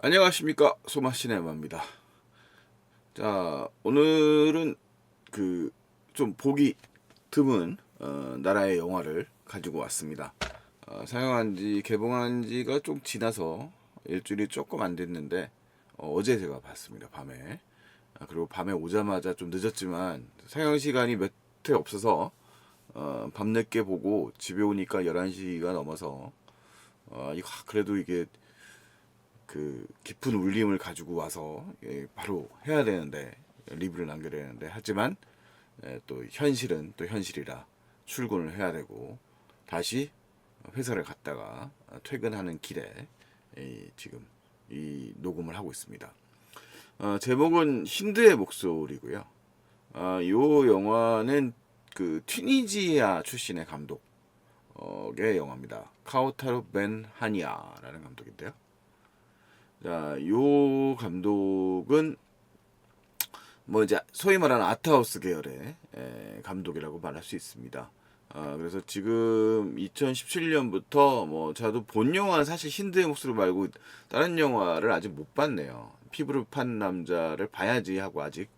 안녕하십니까, 소마시네마입니다. 자, 오늘은 좀 보기 드문 나라의 영화를 가지고 왔습니다. 개봉한 지가 좀 지나서 일주일이 조금 안 됐는데 어제 제가 봤습니다, 밤에. 그리고 밤에 오자마자 좀 늦었지만 상영 시간이 몇 회 없어서 밤늦게 보고 집에 오니까 11시가 넘어서 그래도 이게 깊은 울림을 가지고 와서 바로 해야 되는데, 리뷰를 남겨야 되는데, 하지만 또 현실은 또 현실이라 출근을 해야 되고 다시 회사를 갔다가 퇴근하는 길에 지금 이 녹음을 하고 있습니다. 제목은 힌드의 목소리고요. 이 영화는 튀니지아 출신의 감독의 영화입니다. 카우타루 벤 하니아라는 감독인데요. 자, 요 감독은 뭐 이제 소위 말하는 아트하우스 계열의 감독이라고 말할 수 있습니다. 그래서 지금 2017년부터 뭐 저도 본 영화는 사실 힌드의 목소리 말고 다른 영화를 아직 못 봤네요. 피부를 판 남자를 봐야지 하고 아직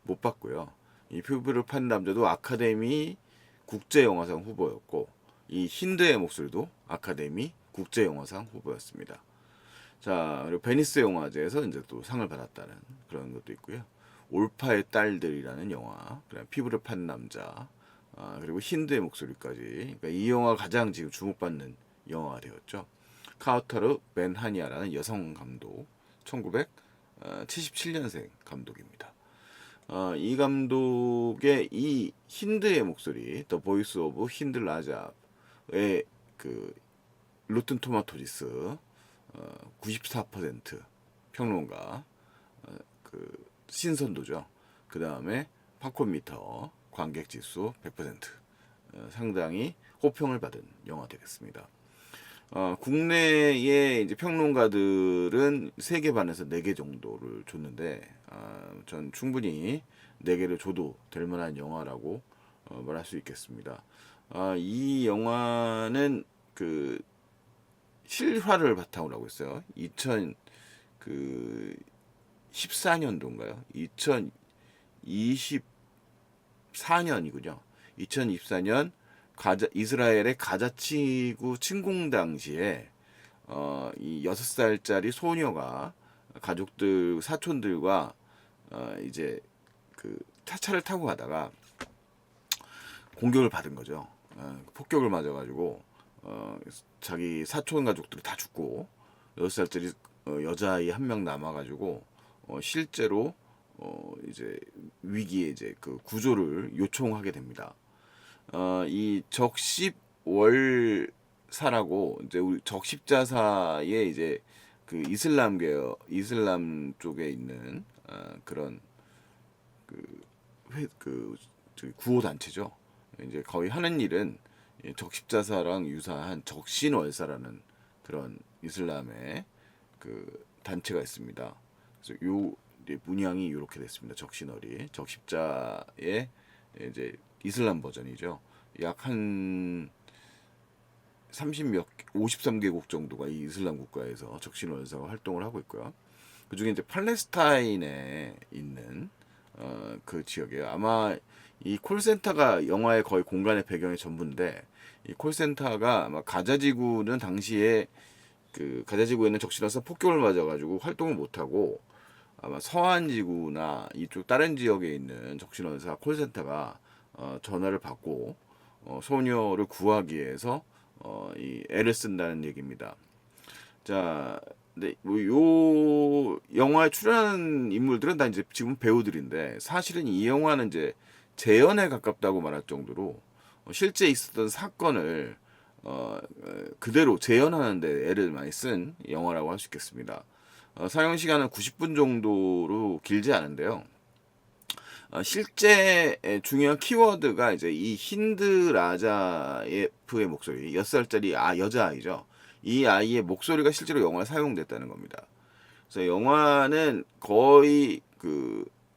못 봤고요. 이 피부를 판 남자도 아카데미 국제영화상 후보였고, 이 힌드의 목소리도 아카데미 국제영화상 후보였습니다. 자, 그리고 베니스 영화제에서 이제 또 상을 받았다는 그런 것도 있고요. 올파의 딸들이라는 영화, 그다음 피부를 판 남자, 그리고 힌드의 목소리까지. 그러니까 이 영화가 가장 지금 주목받는 영화가 되었죠. 카우타르 벤 하니아라는 여성 감독, 1977년생 감독입니다. 이 감독의 이 힌드의 목소리, 더 보이스 오브 힌드 라잡의 로튼 토마토지스 94% 평론가, 신선도죠. 그 다음에 팝콘미터 관객 지수 100%, 상당히 호평을 받은 영화 되겠습니다. 국내의 이제 평론가들은 3개 반에서 4개 정도를 줬는데, 전 충분히 4개를 줘도 될 만한 영화라고 말할 수 있겠습니다. 이 영화는 실화를 바탕으로 하고 있어요. 2014년도인가요? 2024년이군요. 2024년 이스라엘의 가자지구 침공 당시에 이 6살짜리 소녀가 가족들, 사촌들과 이제 차를 타고 가다가 공격을 받은 거죠. 폭격을 맞아가지고 자기 사촌 가족들이 다 죽고 6살짜리 여자아이 한 명 남아가지고 실제로 이제 위기에 이제 구조를 요청하게 됩니다. 이 적십월사라고 이제 우리 적십자사의 이제 이슬람 쪽에 있는 그런 구호 단체죠. 이제 거의 하는 일은 적십자사랑 유사한 적신월사라는 그런 이슬람의 단체가 있습니다. 그래서 요 문양이 이렇게 됐습니다. 적신월이 적십자의 이제 이슬람 버전이죠. 약 한 53개국 정도가 이 이슬람 국가에서 적신월사가 활동을 하고 있고요. 그 중에 이제 팔레스타인에 있는 그 지역이에요. 아마 이 콜센터가 영화의 거의 공간의 배경의 전부인데, 이 콜센터가 아마 가자지구는 당시에 가자지구에 있는 적신월사 폭격을 맞아가지고 활동을 못하고, 아마 서한지구나 이쪽 다른 지역에 있는 적신월사 콜센터가 전화를 받고 소녀를 구하기 위해서 이 애를 쓴다는 얘기입니다. 자, 근데 요 영화에 출연하는 인물들은 다 이제 지금 배우들인데, 사실은 이 영화는 이제 재연에 가깝다고 말할 정도로 실제 있었던 사건을 그대로 재현하는데 애를 많이 쓴 영화라고 할 수 있겠습니다. 상영 시간은 90분 정도로 길지 않은데요. 실제 중요한 키워드가 이제 이 힌드 라자예프의 목소리, 6살짜리 여자아이죠. 이 아이의 목소리가 실제로 영화에 사용됐다는 겁니다. 그래서 영화는 거의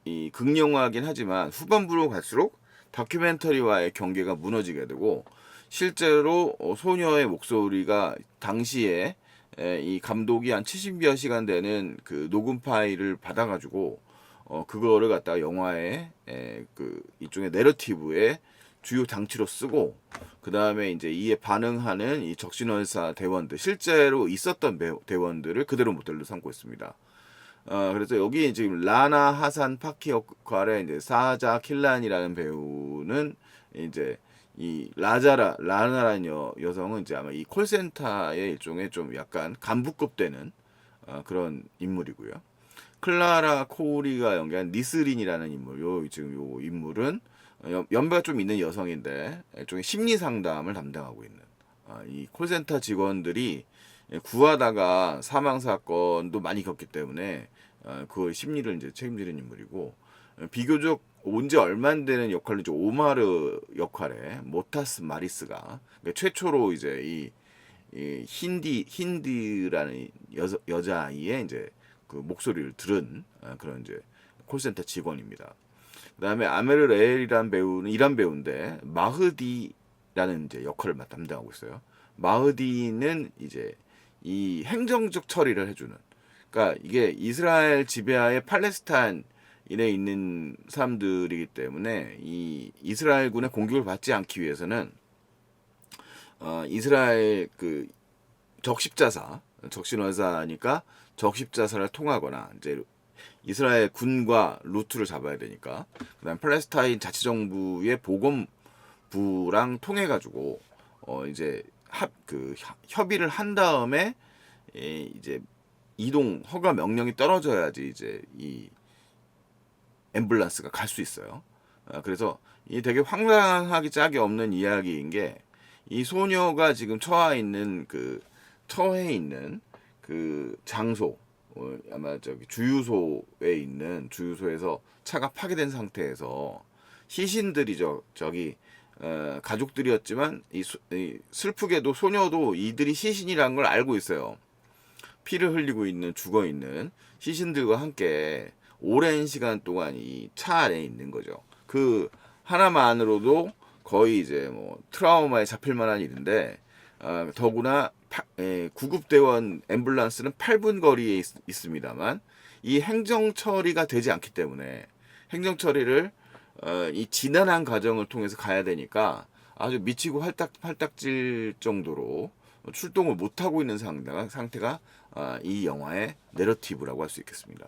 이 극영화긴 하지만 후반부로 갈수록 다큐멘터리와의 경계가 무너지게 되고 실제로 소녀의 목소리가 당시에 이 감독이 한 70여 시간 되는 그 녹음 파일을 받아가지고 그거를 갖다가 영화의 일종의 내러티브의 주요 장치로 쓰고 그 다음에 이제 이에 반응하는 이 적신월사 대원들 실제로 있었던 대원들을 그대로 모델로 삼고 있습니다. 그래서 여기 지금 라나 하산 파키 역할의 이제 사자 킬란이라는 배우는 이제 이 라나라는 여성은 이제 아마 이 콜센터의 일종의 좀 약간 간부급 되는 그런 인물이고요. 클라라 코리가 연기한 니스린이라는 인물, 지금 요 인물은 연배가 좀 있는 여성인데 일종의 심리 상담을 담당하고 있는 이 콜센터 직원들이 구하다가 사망 사건도 많이 겪기 때문에 그 심리를 이제 책임지는 인물이고 비교적 온 지 얼마 안 되는 역할로 이제 오마르 역할에 모타스 마리스가 그러니까 최초로 이제 이 힌디라는 여자아이의 이제 그 목소리를 들은 그런 이제 콜센터 직원입니다. 그다음에 아메르 레엘이라는 배우는 이란 배우인데 마흐디라는 이제 역할을 담당하고 있어요. 마흐디는 이제 이 행정적 처리를 해주는. 그러니까 이게 이스라엘 지배하에 팔레스타인에 있는 사람들이기 때문에 이 이스라엘군의 공격을 받지 않기 위해서는 이스라엘 그 적신월사니까 적십자사를 통하거나 이제 이스라엘 군과 루트를 잡아야 되니까 그다음 팔레스타인 자치정부의 보건부랑 통해 가지고 이제 협의를 한 다음에 이제 이동 허가 명령이 떨어져야지 이제 이 앰뷸런스가 갈 수 있어요. 그래서 이 되게 황당하기 짝이 없는 이야기인 게 이 소녀가 지금 처해 있는 그 장소 아마 저기 주유소에서 차가 파괴된 상태에서 시신들이 저기 가족들이었지만 이 슬프게도 소녀도 이들이 시신이라는 걸 알고 있어요. 피를 흘리고 있는 죽어 있는 시신들과 함께 오랜 시간 동안 이 차 안에 있는 거죠. 그 하나만으로도 거의 이제 뭐 트라우마에 잡힐 만한 일인데 더구나 구급대원 앰뷸런스는 8분 거리에 있습니다만 이 행정 처리가 되지 않기 때문에 행정 처리를 이 지난한 과정을 통해서 가야 되니까 아주 미치고 팔딱질 정도로 출동을 못하고 있는 상태가 이 영화의 내러티브라고 할 수 있겠습니다.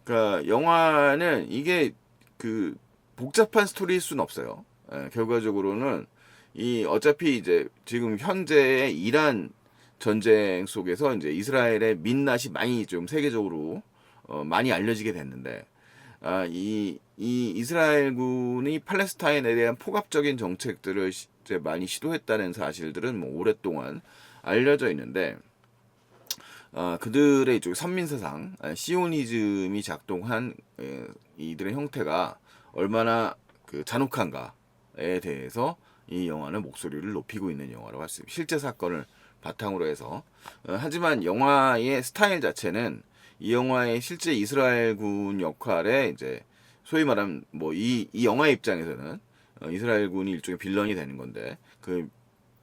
그러니까 영화는 이게 그 복잡한 스토리일 수는 없어요. 결과적으로는 이 어차피 이제 지금 현재의 이란 전쟁 속에서 이제 이스라엘의 민낯이 많이 좀 세계적으로 많이 알려지게 됐는데 이 이스라엘군이 팔레스타인에 대한 포갑적인 정책들을 이제 많이 시도했다는 사실들은 뭐 오랫동안 알려져 있는데 그들의 이쪽 선민사상 시오니즘이 작동한 이들의 형태가 얼마나 그 잔혹한가에 대해서 이 영화는 목소리를 높이고 있는 영화라고 할 수 있습니다. 실제 사건을 바탕으로 해서 하지만 영화의 스타일 자체는 이 영화의 실제 이스라엘군 역할에 이제 소위 말하면 뭐 이 영화의 입장에서는 이스라엘군이 일종의 빌런이 되는 건데 그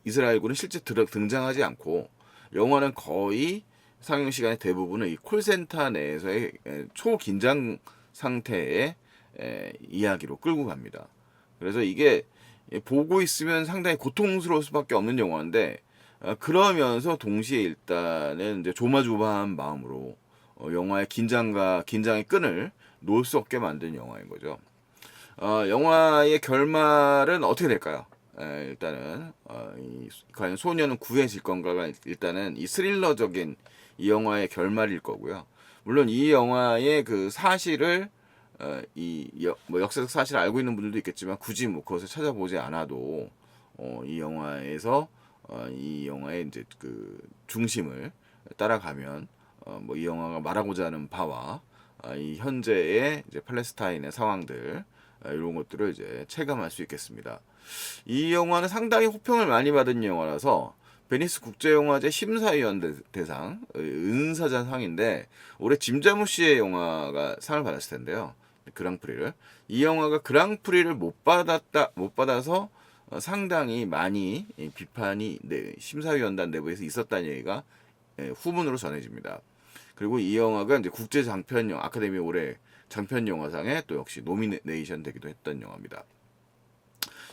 이스라엘군은 실제 등장하지 않고 영화는 거의 상영 시간의 대부분은 이 콜센터 내에서의 초긴장 상태의 이야기로 끌고 갑니다. 그래서 이게 보고 있으면 상당히 고통스러울 수밖에 없는 영화인데 그러면서 동시에 일단은 이제 조마조마한 마음으로 영화의 긴장의 끈을 놓을 수 없게 만든 영화인 거죠. 영화의 결말은 어떻게 될까요? 일단은 과연 소녀는 구해질 건가가 일단은 이 스릴러적인 이 영화의 결말일 거고요. 물론 이 영화의 그 사실을 뭐 역사적 사실을 알고 있는 분들도 있겠지만 굳이 뭐 그것을 찾아보지 않아도 이 영화에서 이 영화의 이제 그 중심을 따라가면 뭐 이 영화가 말하고자 하는 바와 이 현재의 이제 팔레스타인의 상황들 이런 것들을 이제 체감할 수 있겠습니다. 이 영화는 상당히 호평을 많이 받은 영화라서 베니스 국제영화제 심사위원 대상 은사자상인데 올해 짐 자무시의 영화가 상을 받았을 텐데요. 그랑프리를 이 영화가 그랑프리를 못 받아서 상당히 많이 비판이 심사위원단 내부에서 있었다는 얘기가 후문으로 전해집니다. 그리고 이 영화가 이제 국제 장편영 아카데미 올해 장편 영화상에 또 역시 노미네이션 되기도 했던 영화입니다.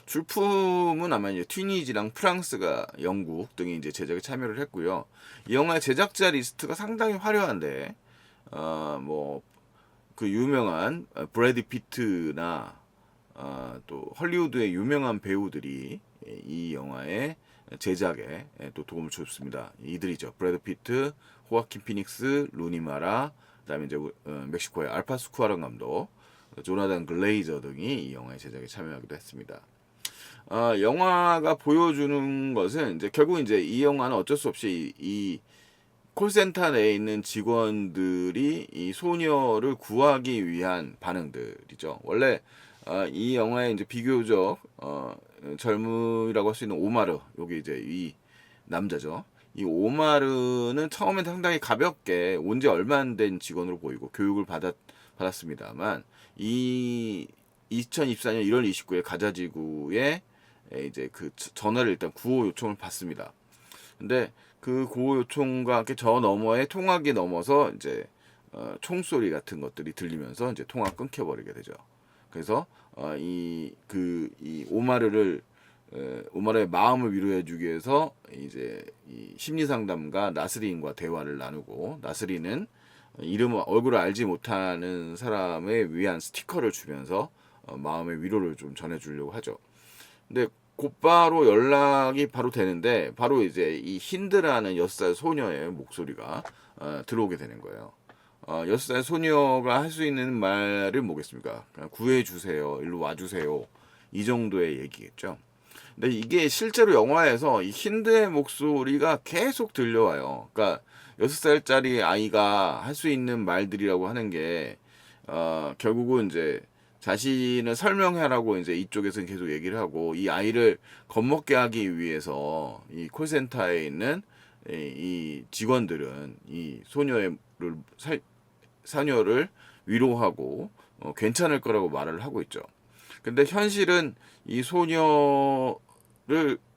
출품은 아마 이제 튀니지랑 프랑스가 영국 등이 이제 제작에 참여를 했고요. 이 영화의 제작자 리스트가 상당히 화려한데 뭐 그 유명한 브래드 피트나 또 헐리우드의 유명한 배우들이 이 영화의 제작에 또 도움을 줬습니다. 이들이죠. 브래드 피트, 호아킨 피닉스, 루니 마라, 그다음에 이제 멕시코의 알파스쿠아란 감독, 조나단 글레이저 등이 이 영화의 제작에 참여하기도 했습니다. 영화가 보여주는 것은 이제 결국 이제 이 영화는 어쩔 수 없이 이 콜센터 내에 있는 직원들이 이 소녀를 구하기 위한 반응들이죠. 원래 이 영화에 이제 비교적 젊음이라고 할 수 있는 오마르, 여기 이제 이 남자죠. 이 오마르는 처음엔 상당히 가볍게 온 지 얼마 안 된 직원으로 보이고 교육을 받았습니다만 이 2024년 1월 29일 가자지구에 이제 그 전화를 일단 구호 요청을 받습니다. 근데 그 구호 요청과 함께 저 너머에 통화기 넘어서 이제 총소리 같은 것들이 들리면서 이제 통화 끊겨버리게 되죠. 그래서 이 오마르의 마음을 위로해주기 위해서 이제 이 심리상담가 나스린과 대화를 나누고 나스린은 얼굴을 알지 못하는 사람에 위한 스티커를 주면서 마음의 위로를 좀 전해주려고 하죠. 근데 곧바로 연락이 바로 되는데 바로 이제 이 힌드라는 6살 소녀의 목소리가 들어오게 되는 거예요. 6살 소녀가 할 수 있는 말은 뭐겠습니까? 그냥 구해주세요, 일로 와주세요, 이 정도의 얘기겠죠. 근데 이게 실제로 영화에서 이 힌드의 목소리가 계속 들려와요. 그러니까 6살짜리 아이가 할 수 있는 말들이라고 하는 게 결국은 이제 자신을 설명하라고 이제 이쪽에서는 계속 얘기를 하고 이 아이를 겁먹게 하기 위해서 이 콜센터에 있는 이 직원들은 이 사녀를 위로하고 괜찮을 거라고 말을 하고 있죠. 근데 현실은 이 소녀를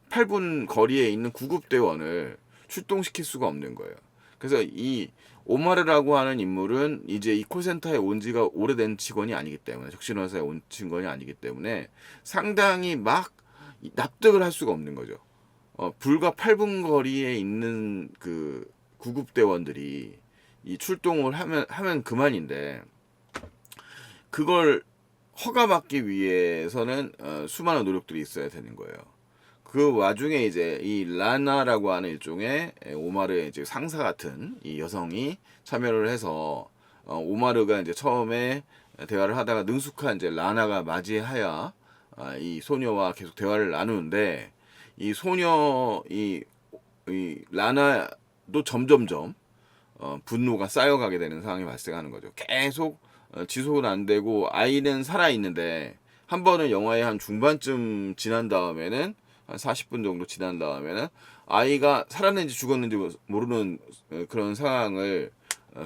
8분 거리에 있는 구급대원을 출동시킬 수가 없는 거예요. 그래서 이 오마르라고 하는 인물은 이제 이 콜센터에 온 지가 오래된 직원이 아니기 때문에 적신원사에 온 직원이 아니기 때문에 상당히 막 납득을 할 수가 없는 거죠. 불과 8분 거리에 있는 그 구급대원들이 이 출동을 하면 그만인데 그걸 허가받기 위해서는 수많은 노력들이 있어야 되는 거예요. 그 와중에 이제 이 라나라고 하는 일종의 오마르의 이제 상사 같은 이 여성이 참여를 해서 오마르가 이제 처음에 대화를 하다가 능숙한 이제 라나가 맞이하여 이 소녀와 계속 대화를 나누는데 이 소녀 이 라나도 점점점 분노가 쌓여가게 되는 상황이 발생하는 거죠. 계속 지속은 안 되고 아이는 살아 있는데 한 번은 영화의 한 중반쯤 지난 다음에는 한 40분 정도 지난 다음에는 아이가 살았는지 죽었는지 모르는 그런 상황을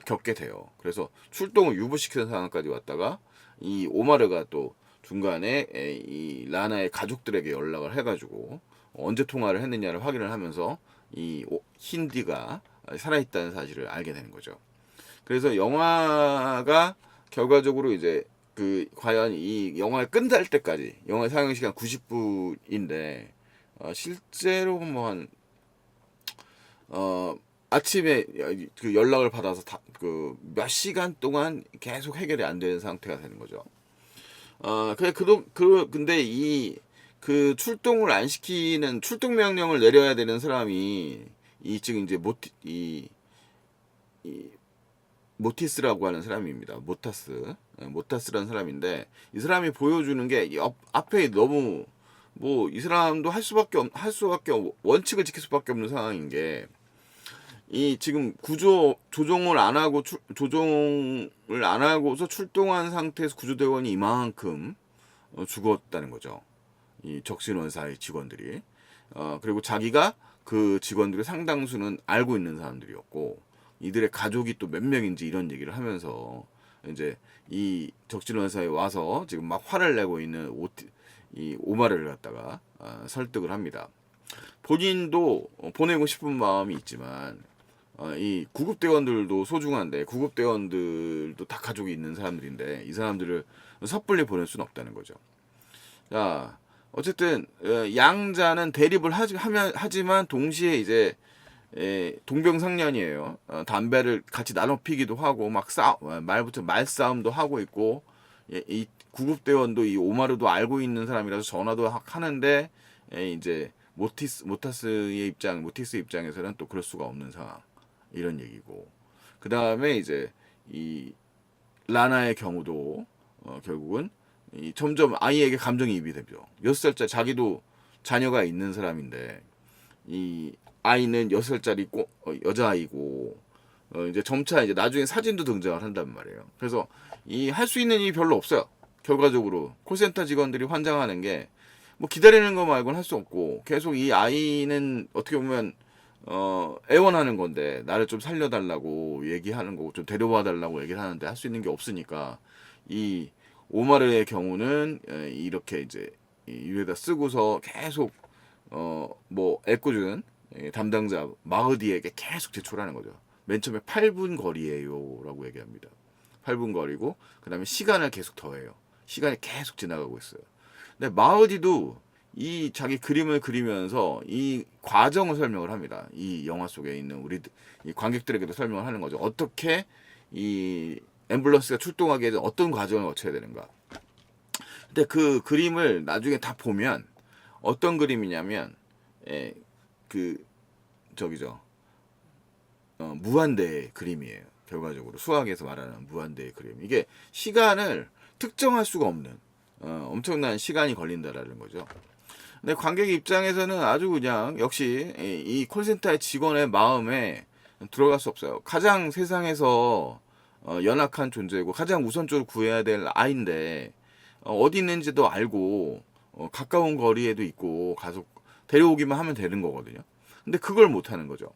겪게 돼요. 그래서 출동을 유보시키는 상황까지 왔다가 이 오마르가 또 중간에 이 라나의 가족들에게 연락을 해가지고 언제 통화를 했느냐를 확인을 하면서 이 힌디가 살아있다는 사실을 알게 되는 거죠. 그래서 영화가 결과적으로 이제 그 과연 이 영화를 끝날 때까지 영화의 상영 시간 90분인데 실제로 뭐 아침에 그 연락을 받아서 그 몇 시간 동안 계속 해결이 안 되는 상태가 되는 거죠. 근데 그 출동을 안 시키는 출동 명령을 내려야 되는 사람이 지금 이제 모티스라고 하는 사람입니다. 모타스라는 사람인데 이 사람이 보여주는 게 앞에 너무 뭐 이 사람도 할 수밖에 원칙을 지킬 수밖에 없는 상황인 게 이 지금 조종을 안 하고서 출동한 상태에서 구조대원이 이만큼 죽었다는 거죠. 이 적신원사의 직원들이. 그리고 자기가 그 직원들의 상당수는 알고 있는 사람들이었고 이들의 가족이 또 몇 명인지 이런 얘기를 하면서 이제 이 적진원 회사에 와서 지금 막 화를 내고 있는 이 오마르를 갖다가 설득을 합니다. 본인도 보내고 싶은 마음이 있지만 이 구급대원들도 소중한데 구급대원들도 다 가족이 있는 사람들인데 이 사람들을 섣불리 보낼 수는 없다는 거죠. 자, 어쨌든 양자는 대립을 하지만 동시에 이제 동병상련이에요. 담배를 같이 나눠 피기도 하고 막 말부터 말싸움도 하고 있고 이 구급대원도 이 오마르도 알고 있는 사람이라서 전화도 하는데 이제 모티스 입장에서는 또 그럴 수가 없는 상황 이런 얘기고 그 다음에 이제 이 라나의 경우도 결국은 점점 아이에게 감정이입이 되죠. 6살짜리 자기도 자녀가 있는 사람인데 이 아이는 6살짜리 여자아이고 이제 점차 이제 나중에 사진도 등장을 한단 말이에요. 그래서 이 할 수 있는 일이 별로 없어요. 결과적으로 콜센터 직원들이 환장하는 게 뭐 기다리는 거 말고는 할 수 없고 계속 이 아이는 어떻게 보면 애원하는 건데 나를 좀 살려달라고 얘기하는 거고 좀 데려와 달라고 얘기를 하는데 할 수 있는 게 없으니까 이 오마르의 경우는 이렇게 이제 위에다 쓰고서 계속 뭐 애꿎은 담당자 마흐디에게 계속 제출하는 거죠. 맨 처음에 8분 거리예요라고 얘기합니다. 8분 거리고 그다음에 시간을 계속 더해요. 시간이 계속 지나가고 있어요. 근데 마흐디도 이 자기 그림을 그리면서 이 과정을 설명을 합니다. 이 영화 속에 있는 우리 이 관객들에게도 설명을 하는 거죠. 어떻게 이 앰뷸런스가 출동하기 위해서 어떤 과정을 거쳐야 되는가. 근데 그 그림을 나중에 다 보면 어떤 그림이냐면 그 저기죠. 무한대의 그림이에요. 결과적으로 수학에서 말하는 무한대의 그림. 이게 시간을 특정할 수가 없는 엄청난 시간이 걸린다라는 거죠. 근데 관객 입장에서는 아주 그냥 역시 이 콜센터의 직원의 마음에 들어갈 수 없어요. 가장 세상에서 연약한 존재고 가장 우선적으로 구해야 될 아이인데 어디 있는지도 알고 가까운 거리에도 있고 가서 데려오기만 하면 되는 거거든요. 근데 그걸 못 하는 거죠.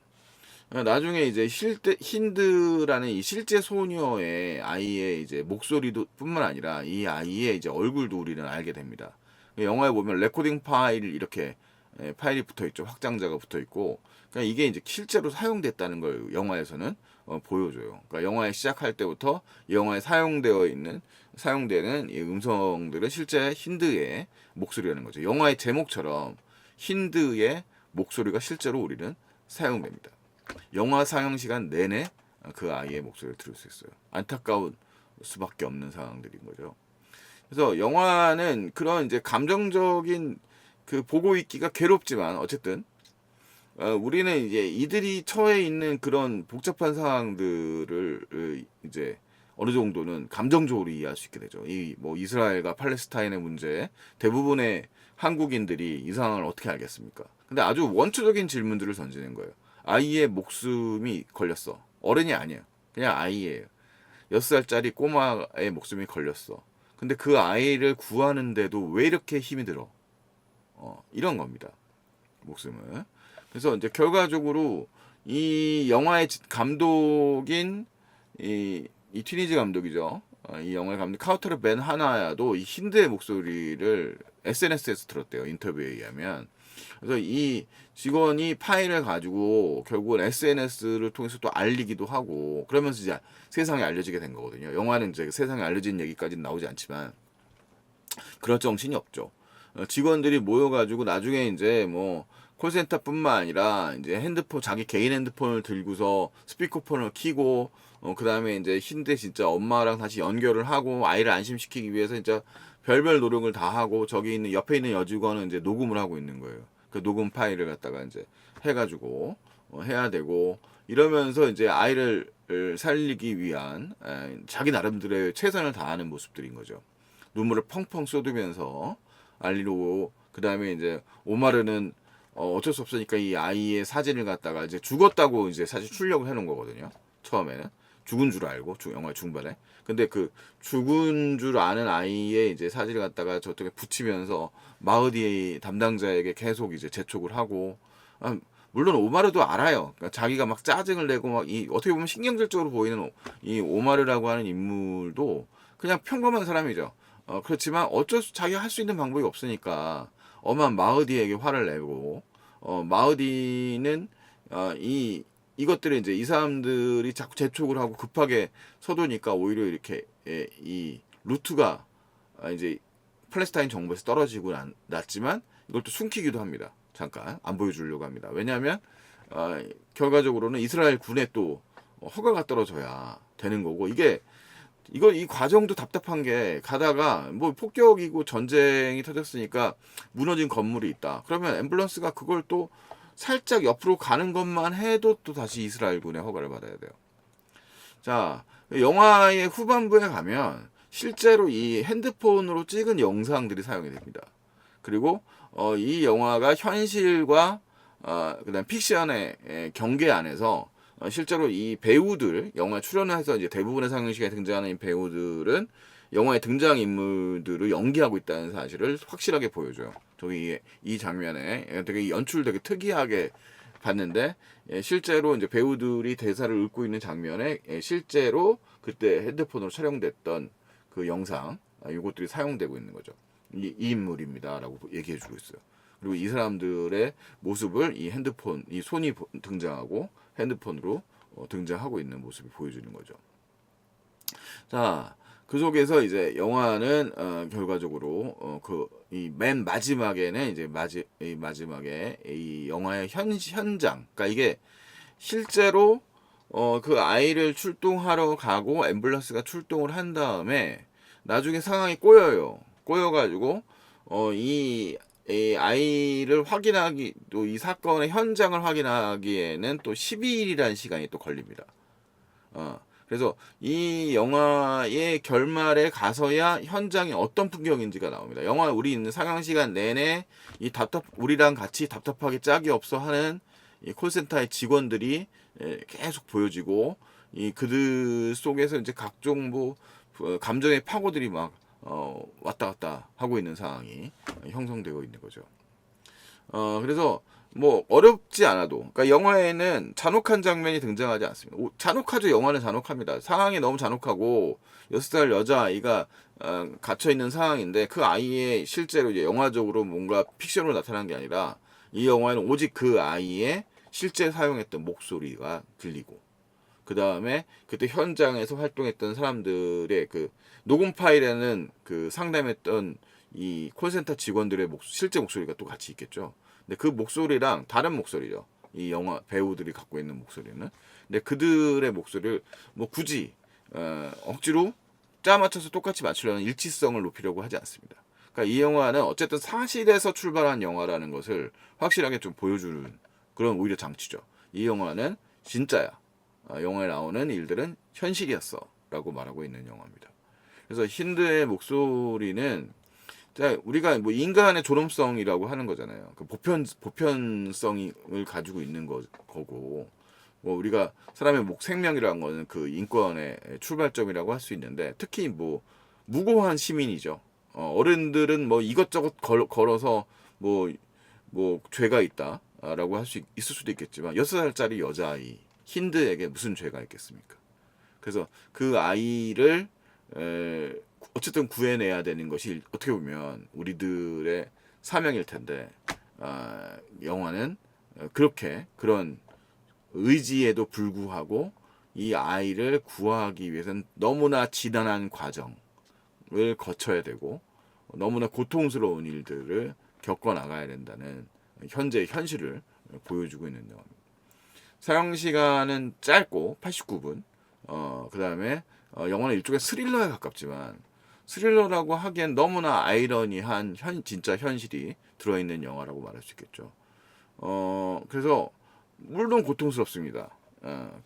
나중에 이제 힌드라는 이 실제 소녀의 아이의 이제 목소리도 뿐만 아니라 이 아이의 이제 얼굴도 우리는 알게 됩니다. 영화에 보면 레코딩 파일 이렇게 파일이 붙어 있죠. 확장자가 붙어 있고. 그러니까 이게 이제 실제로 사용됐다는 걸 영화에서는 보여줘요. 그러니까 영화에 시작할 때부터 영화에 사용되는 이 음성들은 실제 힌드의 목소리라는 거죠. 영화의 제목처럼 힌드의 목소리가 실제로 우리는 사용됩니다. 영화 상영 시간 내내 그 아이의 목소리를 들을 수 있어요. 안타까운 수밖에 없는 상황들인 거죠. 그래서 영화는 그런 이제 감정적인 그 보고 있기가 괴롭지만 어쨌든 우리는 이제 이들이 처해 있는 그런 복잡한 상황들을 이제 어느 정도는 감정적으로 이해할 수 있게 되죠. 이 뭐 이스라엘과 팔레스타인의 문제 대부분의 한국인들이 이 상황을 어떻게 알겠습니까? 근데 아주 원초적인 질문들을 던지는 거예요. 아이의 목숨이 걸렸어. 어른이 아니에요. 그냥 아이예요. 6살짜리 꼬마의 목숨이 걸렸어. 근데 그 아이를 구하는데도 왜 이렇게 힘이 들어? 이런 겁니다. 목숨을. 그래서 이제 결과적으로 이 영화의 감독인 이 튀니지 감독이죠. 이 영화의 감독 카우터르 벤 하나야도 이 힌드의 목소리를 SNS에서 들었대요. 인터뷰에 의하면. 그래서 이 직원이 파일을 가지고 결국은 SNS를 통해서 또 알리기도 하고 그러면서 이제 세상에 알려지게 된 거거든요. 영화는 이제 세상에 알려진 얘기까지는 나오지 않지만 그럴 정신이 없죠. 직원들이 모여가지고 나중에 이제 뭐 콜센터뿐만 아니라 이제 자기 개인 핸드폰을 들고서 스피커폰을 켜고 그 다음에 이제 힌드 진짜 엄마랑 다시 연결을 하고 아이를 안심시키기 위해서 진짜 별별 노력을 다 하고 저기 있는 옆에 있는 여직원은 이제 녹음을 하고 있는 거예요. 그 녹음 파일을 갖다가 이제 해가지고 해야 되고 이러면서 이제 아이를 살리기 위한 자기 나름대로의 최선을 다하는 모습들인 거죠. 눈물을 펑펑 쏟으면서 알리고 그 다음에 이제 오마르는 어쩔 수 없으니까 이 아이의 사진을 갖다가 이제 죽었다고 이제 사실 출력을 해놓은 거거든요. 처음에는 죽은 줄 알고 영화 중반에 근데 그 죽은 줄 아는 아이의 이제 사진을 갖다가 저쪽에 붙이면서 마흐디 담당자에게 계속 이제 재촉을 하고 물론 오마르도 알아요. 그러니까 자기가 막 짜증을 내고 막 이 어떻게 보면 신경질적으로 보이는 이 오마르라고 하는 인물도 그냥 평범한 사람이죠. 그렇지만 어쩔 수 자기가 할 수 있는 방법이 없으니까 엄한 마흐디에게 화를 내고 마흐디는 이것들을 이제 이 사람들이 자꾸 재촉을 하고 급하게 서두니까 오히려 이렇게 이 루트가 이제 팔레스타인 정부에서 떨어지고 났지만 이걸 또 숨기기도 합니다. 잠깐 안 보여주려고 합니다. 왜냐하면 결과적으로는 이스라엘 군에 또 허가가 떨어져야 되는 거고 이 과정도 답답한 게 가다가 뭐 폭격이고 전쟁이 터졌으니까 무너진 건물이 있다. 그러면 앰뷸런스가 그걸 또 살짝 옆으로 가는 것만 해도 또 다시 이스라엘 군의 허가를 받아야 돼요. 자, 영화의 후반부에 가면 실제로 이 핸드폰으로 찍은 영상들이 사용이 됩니다. 그리고 이 영화가 현실과 그다음 픽션의 경계 안에서 실제로 이 배우들 영화 출연을 해서 이제 대부분의 상영시간에 등장하는 이 배우들은 영화의 등장 인물들을 연기하고 있다는 사실을 확실하게 보여줘요. 저기 이 장면에 되게 연출 되게 특이하게 봤는데 실제로 이제 배우들이 대사를 읊고 있는 장면에 실제로 그때 핸드폰으로 촬영됐던 그 영상 이것들이 사용되고 있는 거죠. 이 인물입니다라고 얘기해주고 있어요. 그리고 이 사람들의 모습을 이 핸드폰, 이 손이 등장하고 핸드폰으로 등장하고 있는 모습이 보여주는 거죠. 자, 그 속에서 이제 영화는 결과적으로 그 이 맨 마지막에는 이제 마지막에 이 영화의 현장, 그러니까 이게 실제로 그 아이를 출동하러 가고 앰뷸런스가 출동을 한 다음에 나중에 상황이 꼬여가지고 이 아이를 확인하기 또 이 사건의 현장을 확인하기에는 또 12일이라는 시간이 또 걸립니다. 그래서 이 영화의 결말에 가서야 현장이 어떤 풍경인지가 나옵니다. 영화 우리 있는 상영 시간 내내 우리랑 같이 답답하게 짝이 없어 하는 이 콜센터의 직원들이 계속 보여지고 그들 속에서 이제 각종 뭐 감정의 파고들이 막 왔다 갔다 하고 있는 상황이 형성되고 있는 거죠. 그래서 뭐 어렵지 않아도 그러니까 영화에는 잔혹한 장면이 등장하지 않습니다. 잔혹하죠. 영화는 잔혹합니다. 상황이 너무 잔혹하고 6살 여자아이가 갇혀 있는 상황인데 그 아이의 실제로 이제 영화적으로 뭔가 픽션으로 나타난 게 아니라 이 영화에는 오직 그 아이의 실제 사용했던 목소리가 들리고 그 다음에 그때 현장에서 활동했던 사람들의 그 녹음 파일에는 그 상담했던 이 콜센터 직원들의 실제 목소리가 또 같이 있겠죠. 근데 그 목소리랑 다른 목소리죠. 이 영화 배우들이 갖고 있는 목소리는. 근데 그들의 목소리를 뭐 굳이 억지로 짜 맞춰서 똑같이 맞추려는 일치성을 높이려고 하지 않습니다. 그러니까 이 영화는 어쨌든 사실에서 출발한 영화라는 것을 확실하게 좀 보여주는 그런 오히려 장치죠. 이 영화는 진짜야. 영화에 나오는 일들은 현실이었어. 라고 말하고 있는 영화입니다. 그래서 힌드의 목소리는 우리가 뭐 인간의 존엄성이라고 하는 거잖아요. 그 보편성을 가지고 있는 거고, 뭐 우리가 사람의 생명이라는 거는 그 인권의 출발점이라고 할 수 있는데, 특히 뭐 무고한 시민이죠. 어른들은 뭐 이것저것 걸어서 뭐 죄가 있다라고 할 수 있을 수도 있겠지만 6살짜리 여자아이 힌드에게 무슨 죄가 있겠습니까? 그래서 그 아이를 어쨌든 구해내야 되는 것이 어떻게 보면 우리들의 사명일 텐데 영화는 그런 의지에도 불구하고 이 아이를 구하기 위해서는 너무나 지난한 과정을 거쳐야 되고 너무나 고통스러운 일들을 겪어 나가야 된다는 현재의 현실을 보여주고 있는 영화입니다. 상영 시간은 짧고 89분. 그 다음에 영화는 일종의 스릴러에 가깝지만 스릴러라고 하기엔 너무나 아이러니한 진짜 현실이 들어있는 영화라고 말할 수 있겠죠. 그래서 물론 고통스럽습니다.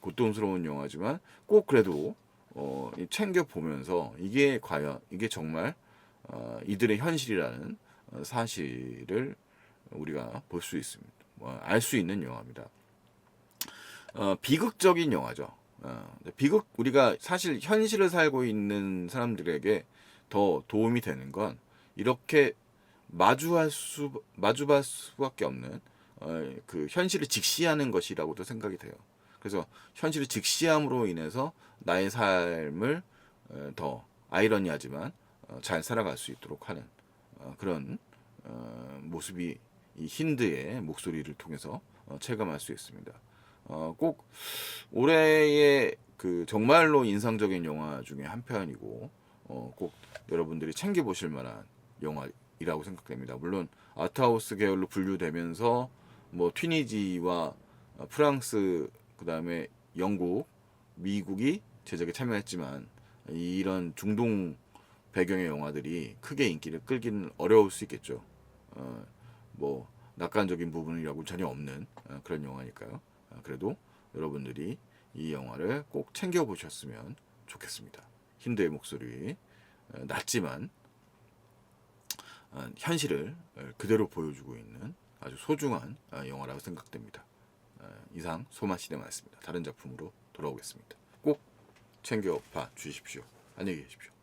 고통스러운 영화지만 꼭 그래도 챙겨 보면서 이게 정말 이들의 현실이라는 사실을 우리가 볼 수 있습니다. 알 수 있는 영화입니다. 비극적인 영화죠. 우리가 사실 현실을 살고 있는 사람들에게 더 도움이 되는 건 이렇게 마주할 수밖에 없는 그 현실을 직시하는 것이라고도 생각이 돼요. 그래서 현실을 직시함으로 인해서 나의 삶을 더 아이러니하지만 잘 살아갈 수 있도록 하는 그런 모습이 이 힌드의 목소리를 통해서 체감할 수 있습니다. 꼭 올해의 그 정말로 인상적인 영화 중에 한 편이고 꼭 여러분들이 챙겨 보실 만한 영화이라고 생각됩니다. 물론 아트하우스 계열로 분류되면서 뭐 튀니지와 프랑스 그다음에 영국, 미국이 제작에 참여했지만 이런 중동 배경의 영화들이 크게 인기를 끌기는 어려울 수 있겠죠. 뭐 낙관적인 부분이라고 전혀 없는 그런 영화니까요. 그래도 여러분들이 이 영화를 꼭 챙겨 보셨으면 좋겠습니다. 힌드의 목소리 낮지만 현실을 그대로 보여주고 있는 아주 소중한 영화라고 생각됩니다. 이상 소마시네마였습니다. 다른 작품으로 돌아오겠습니다. 꼭 챙겨봐 주십시오. 안녕히 계십시오.